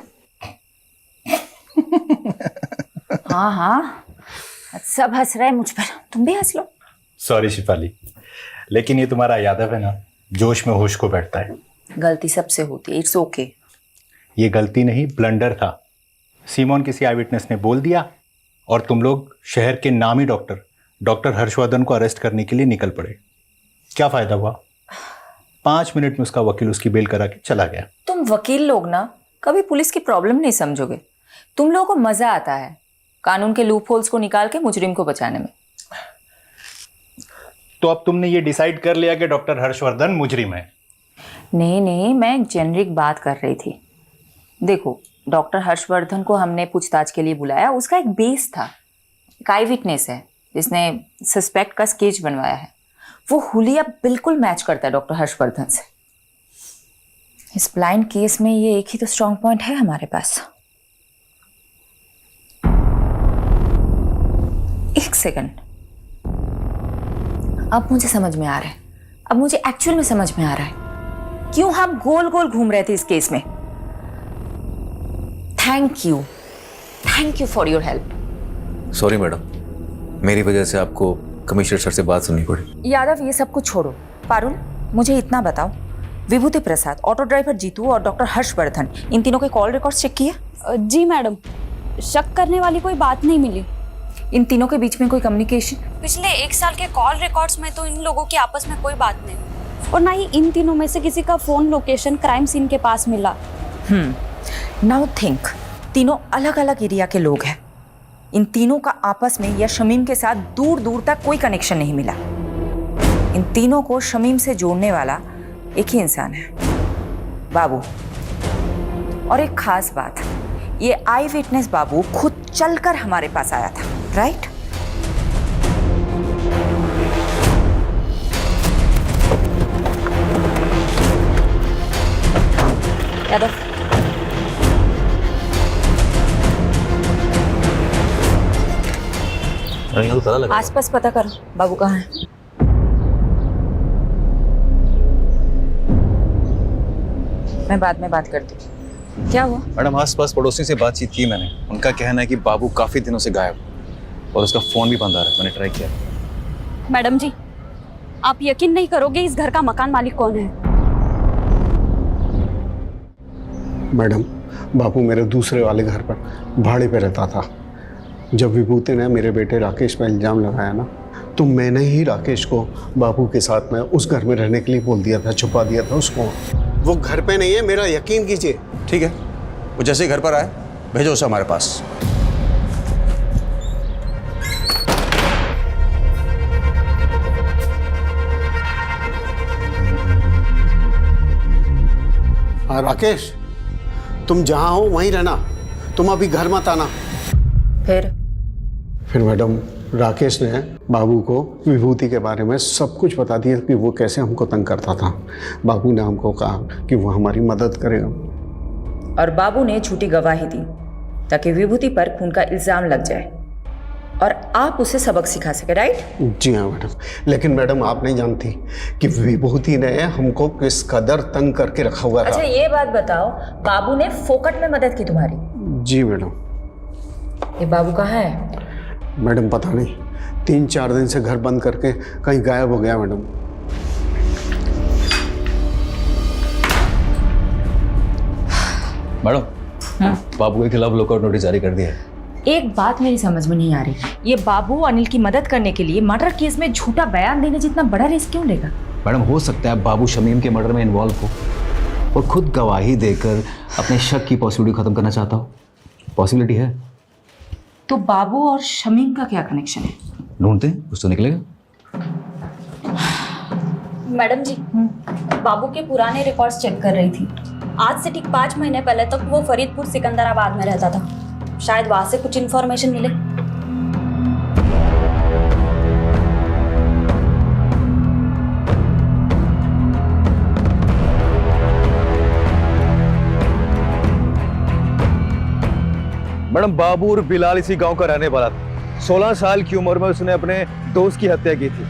S9: हाँ हाँ, सब हंस रहे हैं मुझ पर, तुम भी हंस लो।
S1: सॉरी शिफाली, लेकिन ये तुम्हारा यादव है ना, जोश में होश को बैठता है।
S9: गलती सबसे होती है, इट्स ओके।
S1: ये गलती नहीं, ब्लंडर था। सीमोन किसी आई विटनेस ने बोल दिया और तुम लोग शहर के नामी डॉक्टर हर्षवर्धन को अरेस्ट करने के लिए निकल पड़े। क्या फायदा हुआ? 5 मिनट में उसका वकील उसकी बेल करा के चला गया।
S9: तुम वकील लोग ना कभी पुलिस की प्रॉब्लम नहीं समझोगे। तुम लोगों को मजा आता है कानून के लूप होल्स को निकाल के मुजरिम को बचाने में।
S1: तो अब तुमने ये डिसाइड कर लिया कि डॉक्टर हर्षवर्धन मुजरिम है?
S9: नहीं, मैं एक जेनरिक बात कर रही थी। देखो, डॉक्टर हर्षवर्धन को हमने पूछताछ के लिए बुलाया, उसका एक बेस था, एक आई विटनेस है जिसने सस्पेक्ट का स्केच बनवाया है। वो हुलिया बिल्कुल मैच करता है डॉक्टर हर्षवर्धन से। इस ब्लाइंड केस में ये एक ही तो स्ट्रॉन्ग पॉइंट है हमारे पास। एक सेकंड, अब मुझे समझ में आ रहा है, अब मुझे एक्चुअल में समझ में आ रहा है क्यों हम गोल गोल घूम रहे थे इस केस में। Thank you for your help.
S10: Sorry madam, मेरी वजह से आपको कमिश्नर सर से बात सुननी पड़ी।
S9: यादव, ये सब कुछ छोड़ो। पारुल, मुझे इतना बताओ, विभूति प्रसाद, ऑटो ड्राइवर जीतू और डॉक्टर हर्षवर्धन, इन तीनों के कॉल रिकॉर्ड्स चेक किए?
S13: जी मैडम, शक करने वाली कोई बात नहीं मिली।
S9: इन तीनों के बीच में कोई कम्युनिकेशन?
S13: पिछले 1 साल के कॉल रिकॉर्ड्स में तो इन लोगों की आपस में कोई बात नहीं, और ना ही इन तीनों में से किसी का फोन लोकेशन क्राइम सीन के पास मिला।
S9: नाउ थिंक, तीनों अलग अलग एरिया के लोग हैं। इन तीनों का आपस में या शमीम के साथ दूर दूर तक कोई कनेक्शन नहीं मिला। इन तीनों को शमीम से जोड़ने वाला एक ही इंसान है, बाबू। और एक खास बात, ये आई विटनेस बाबू खुद चलकर हमारे पास आया था, राइट? यादव, आसपास पता करो बाबू कहाँ है। मैं बाद में बात करती हूँ। क्या हुआ?
S10: मैडम, आसपास पड़ोसी से बातचीत की मैंने, उनका कहना है कि बाबू काफी दिनों से गायब और उसका फोन भी बंद आ रहा है। मैंने ट्राई किया।
S13: मैडम जी, आप यकीन नहीं करोगे इस घर का मकान मालिक कौन है।
S22: मैडम, बाबू मेरे दूसरे वाले घर पर भाड़े पे रहता था। जब विभूति ने मेरे बेटे राकेश पर इल्ज़ाम लगाया ना, तो मैंने ही राकेश को बाबू के साथ में उस घर में रहने के लिए बोल दिया था, छुपा दिया था उसको। वो घर पे नहीं है, मेरा यकीन कीजिए।
S23: ठीक है, वो जैसे ही घर पर आए भेजो उसे हमारे पास।
S22: हाँ राकेश, तुम जहाँ हो वहीं रहना, तुम अभी घर मत आना। फिर मैडम, राकेश ने बाबू को विभूति के बारे में सब कुछ बता दिया कि वो कैसे हमको तंग करता था। बाबू ने हमको कहा कि वो हमारी मदद करेगा,
S9: और बाबू ने झूठी गवाही दी ताकि विभूति पर खून का इल्जाम लग जाए और आप उसे सबक सिखा सके, राइट?
S22: जी हाँ मैडम, लेकिन मैडम आप नहीं जानती कि विभूति ने हमको किस कदर तंग करके रखा हुआ था।
S9: अच्छा, ये बात बताओ, बाबू ने फोकट में मदद की तुम्हारी?
S22: जी मैडम।
S9: ये बाबू कहाँ है?
S22: मैडम पता नहीं, 3-4 दिन से घर बंद करके कहीं गायब हो गया मैडम।
S10: मैडम, बाबू के खिलाफ लुकआउट नोटिस जारी कर दिया है।
S9: एक बात मेरी समझ में नहीं आ रही, ये बाबू अनिल की मदद करने के लिए मर्डर केस में झूठा बयान देने जितना बड़ा रिस्क क्यों लेगा?
S10: मैडम, हो सकता है बाबू शमीम के मर्डर में इन्वॉल्व हो और खुद गवाही देकर अपने शक की पॉसिबिलिटी खत्म करना चाहता हो। पॉसिबिलिटी है।
S9: तो बाबू और शमीम का क्या कनेक्शन है?
S10: ढूंढते हैं, कुछ तो निकलेगा।
S13: मैडम जी, बाबू के पुराने रिकॉर्ड्स चेक कर रही थी। आज से ठीक 5 महीने पहले तक वो फरीदपुर सिकंदराबाद में रहता था। शायद वहां से कुछ इन्फॉर्मेशन मिले।
S10: मैडम, बाबू और बिलाल इसी गांव का रहने वाला था। 16 साल की उम्र में उसने अपने दोस्त की हत्या की थी।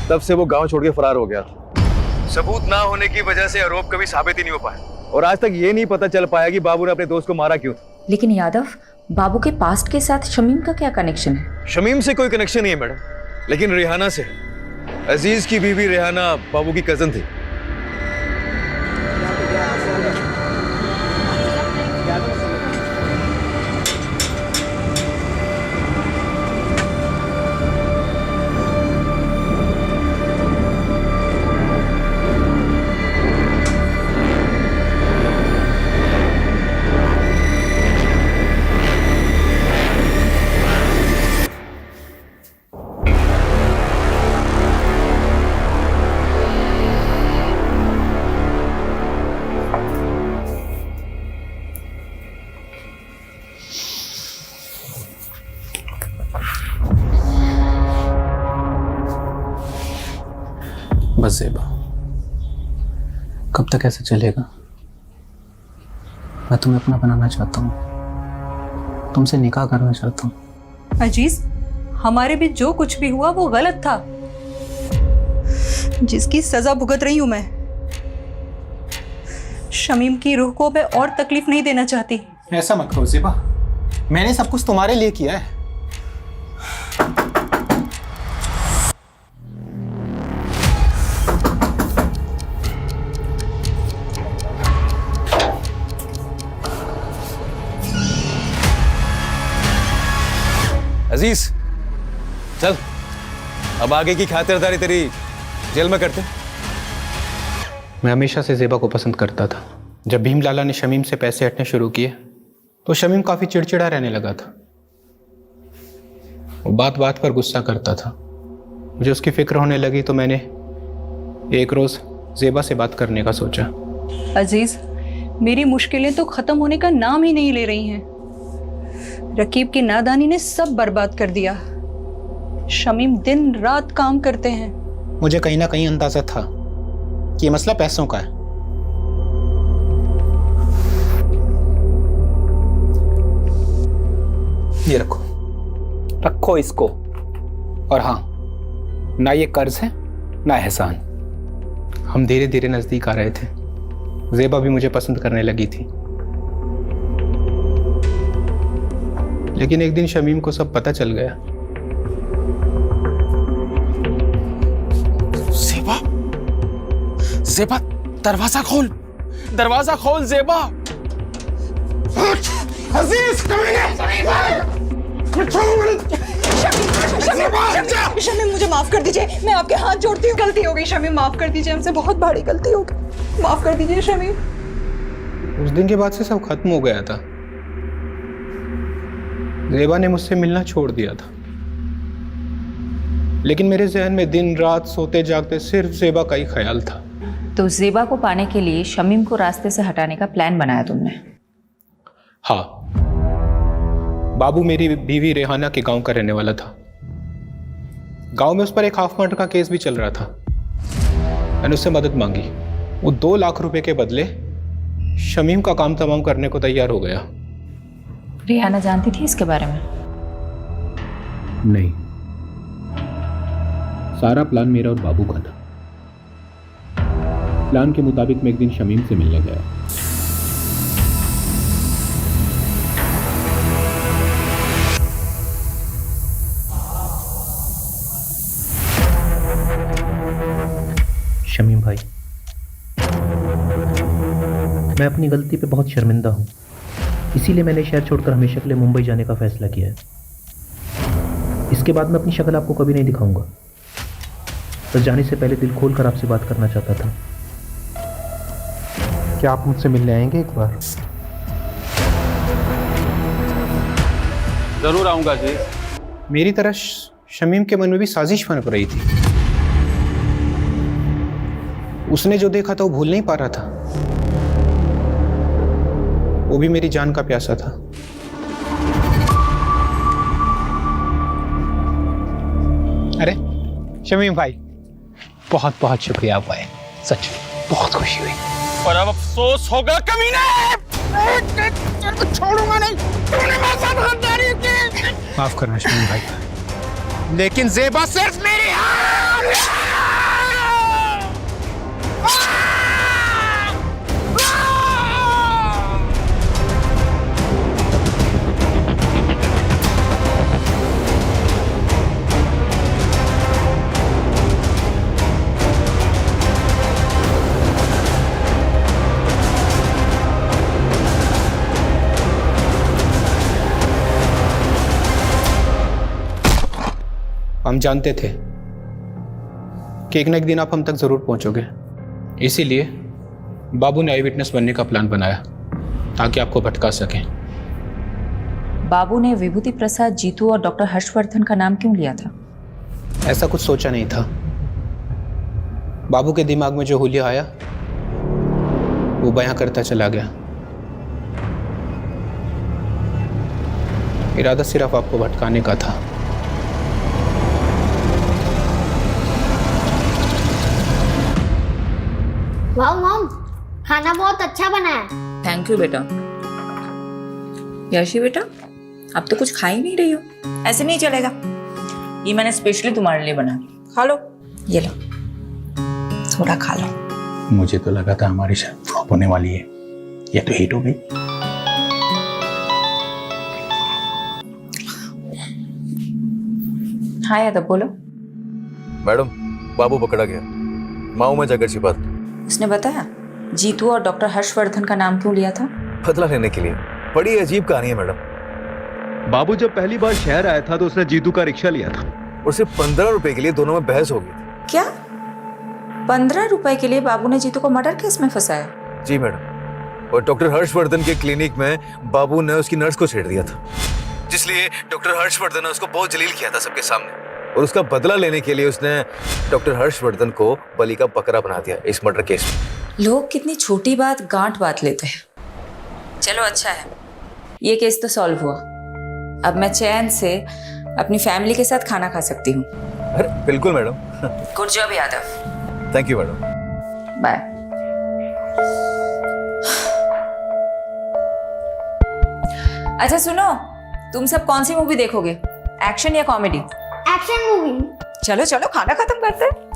S10: तब से वो गांव छोड़ के फरार हो गया था। सबूत ना होने की वजह से आरोप कभी साबित ही नहीं हो पाया और आज तक ये नहीं पता चल पाया कि बाबू ने अपने दोस्त को मारा क्यों।
S9: लेकिन यादव, बाबू के पास्ट के साथ शमीम का क्या कनेक्शन है?
S10: शमीम से कोई कनेक्शन नहीं है मैडम, लेकिन रेहाना से। अजीज की बीवी रेहाना बाबू की कजन थी।
S17: बस ज़ेबा, कब तक ऐसे चलेगा? मैं तुम्हें अपना बनाना चाहता हूँ, तुमसे निकाह करना चाहता हूँ।
S3: अजीज, हमारे बीच जो कुछ भी हुआ वो गलत था, जिसकी सजा भुगत रही हूं मैं। शमीम की रूह को मैं और तकलीफ नहीं देना चाहती।
S17: ऐसा मत करो ज़ेबा, मैंने सब कुछ तुम्हारे लिए किया है।
S10: अजीज, चल अब आगे की खातिरदारी तेरी जेल में करते।
S17: मैं हमेशा से ज़ेबा को पसंद करता था। जब भीम लाला ने शमीम से पैसे हटने शुरू किए तो शमीम काफ़ी चिड़चिड़ा रहने लगा था। वो बात बात पर गुस्सा करता था। मुझे उसकी फिक्र होने लगी तो मैंने एक रोज़ ज़ेबा से बात करने का सोचा।
S3: अजीज, मेरी मुश्किलें तो ख़त्म होने का नाम ही नहीं ले रही हैं। रकीब की नादानी ने सब बर्बाद कर दिया। शमीम दिन रात काम करते हैं।
S17: मुझे कहीं ना कहीं अंदाजा था कि ये मसला पैसों का है। ये रखो, रखो इसको। और हाँ, ना ये कर्ज है ना एहसान। हम धीरे धीरे नजदीक आ रहे थे। ज़ेबा भी मुझे पसंद करने लगी थी। लेकिन एक दिन शमीम को सब पता चल गया।
S19: ज़ेबा, ज़ेबा, दरवाजा खोल, दरवाजा खोल ज़ेबा।
S3: अजीज, शमीम, मुझे माफ कर दीजिए, मैं आपके हाथ जोड़ती हूँ। गलती हो गई शमीम, माफ कर दीजिए, हमसे बहुत बड़ी गलती हो गई, माफ कर दीजिए शमीम।
S17: उस दिन के बाद से सब खत्म हो गया था। ज़ेबा ने मुझसे मिलना छोड़ दिया था, लेकिन मेरे जहन में दिन रात सोते जागते सिर्फ ज़ेबा का ही ख्याल था।
S9: तो ज़ेबा को पाने के लिए शमीम को रास्ते से हटाने का प्लान बनाया तुमने?
S17: हाँ, बाबू मेरी बीवी रेहाना के गांव का रहने वाला था। गांव में उस पर एक हाफ मर्डर का केस भी चल रहा था। मैंने उससे मदद मांगी। वो 2 लाख रुपए के बदले शमीम का काम तमाम करने को तैयार हो गया।
S9: रेहाना जानती थी इसके बारे में?
S17: नहीं, सारा प्लान मेरा और बाबू का था। प्लान के मुताबिक मैं एक दिन शमीम से मिलने गया। शमीम भाई,
S2: मैं अपनी गलती पे बहुत शर्मिंदा हूँ, इसीलिए मैंने शहर छोड़कर हमेशा के लिए मुंबई जाने का फैसला किया है। इसके बाद मैं अपनी शक्ल आपको कभी नहीं दिखाऊंगा। बस जाने से पहले दिल खोल कर आपसे बात करना चाहता था। क्या आप मुझसे मिलने आएंगे एक बार?
S17: जरूर आऊंगा जी। मेरी तरह शमीम के मन में भी साजिश बन रही थी। उसने जो देखा था वो भूल नहीं पा रहा था। वो भी मेरी जान का प्यासा था।
S1: अरे शमीम भाई, बहुत बहुत शुक्रिया आप आए, सच बहुत खुशी हुई।
S24: और अब अफसोस होगा कमीने, छोड़ूंगा नहीं। तूने मेरे साथ गद्दारी की।
S1: माफ करना शमीम भाई,
S24: लेकिन ज़ेबा सिर्फ मेरी
S17: हम जानते थे कि एक न एक दिन आप हम तक जरूर पहुंचोगे, इसीलिए बाबू ने आई विटनेस बनने का प्लान बनाया ताकि आपको भटका सकें।
S9: बाबू ने विभूति प्रसाद, जीतू और डॉक्टर हर्षवर्धन का नाम क्यों लिया था?
S17: ऐसा कुछ सोचा नहीं था। बाबू के दिमाग में जो हुलिया आया वो बयां करता चला गया। इरादा सिर्फ आपको भटकाने का था।
S6: वाह मॉम, खाना बहुत अच्छा बना है।
S9: थैंक यू बेटा। यशी बेटा, अब तो कुछ खा ही नहीं रही हो। ऐसे नहीं चलेगा, ये मैंने स्पेशली तुम्हारे लिए बना। खा लो, ये लो, थोड़ा खा लो।
S1: मुझे तो लगा था हमारी शायद फ्लॉप होने वाली है, ये तो हिट हो गई।
S9: हाँ यादव, बोलो।
S10: मैडम, बाबू पकड़ा गया, माऊ में जाकर छिपा।
S9: उसने बताया जीतू और डॉक्टर हर्षवर्धन का नाम क्यों लिया था?
S10: बदला लेने के लिए। बड़ी अजीब कहानी है मैडम।
S18: बाबू जब पहली बार शहर आया था तो उसने जीतू का रिक्शा लिया था
S10: और सिर्फ 15 रुपए के लिए दोनों में बहस हो गई।
S9: क्या 15 रुपए के लिए बाबू ने जीतू को मर्डर केस में फंसाया?
S10: जी मैडम, और डॉक्टर हर्षवर्धन के क्लिनिक में बाबू ने उसकी नर्स को छेड़ दिया था, जिसलिए डॉक्टर हर्षवर्धन ने उसको बहुत जलील किया था सबके सामने। और उसका बदला लेने के लिए उसने डॉक्टर हर्षवर्धन को बलि का बकरा बना दिया इस मर्डर केस में।
S9: लोग कितनी छोटी बात गांठ बात लेते हैं। चलो अच्छा है, ये केस तो सॉल्व हुआ। अब मैं चैन से अपनी फैमिली के साथ खाना खा सकती हूँ।
S10: अरे बिल्कुल madam.
S9: Good job Yadav.
S10: Thank you madam.
S9: Bye. अच्छा सुनो, तुम सब कौन सी मूवी देखोगे, एक्शन या कॉमेडी?
S6: Action movie.
S9: चलो चलो, खाना खत्म करते हैं।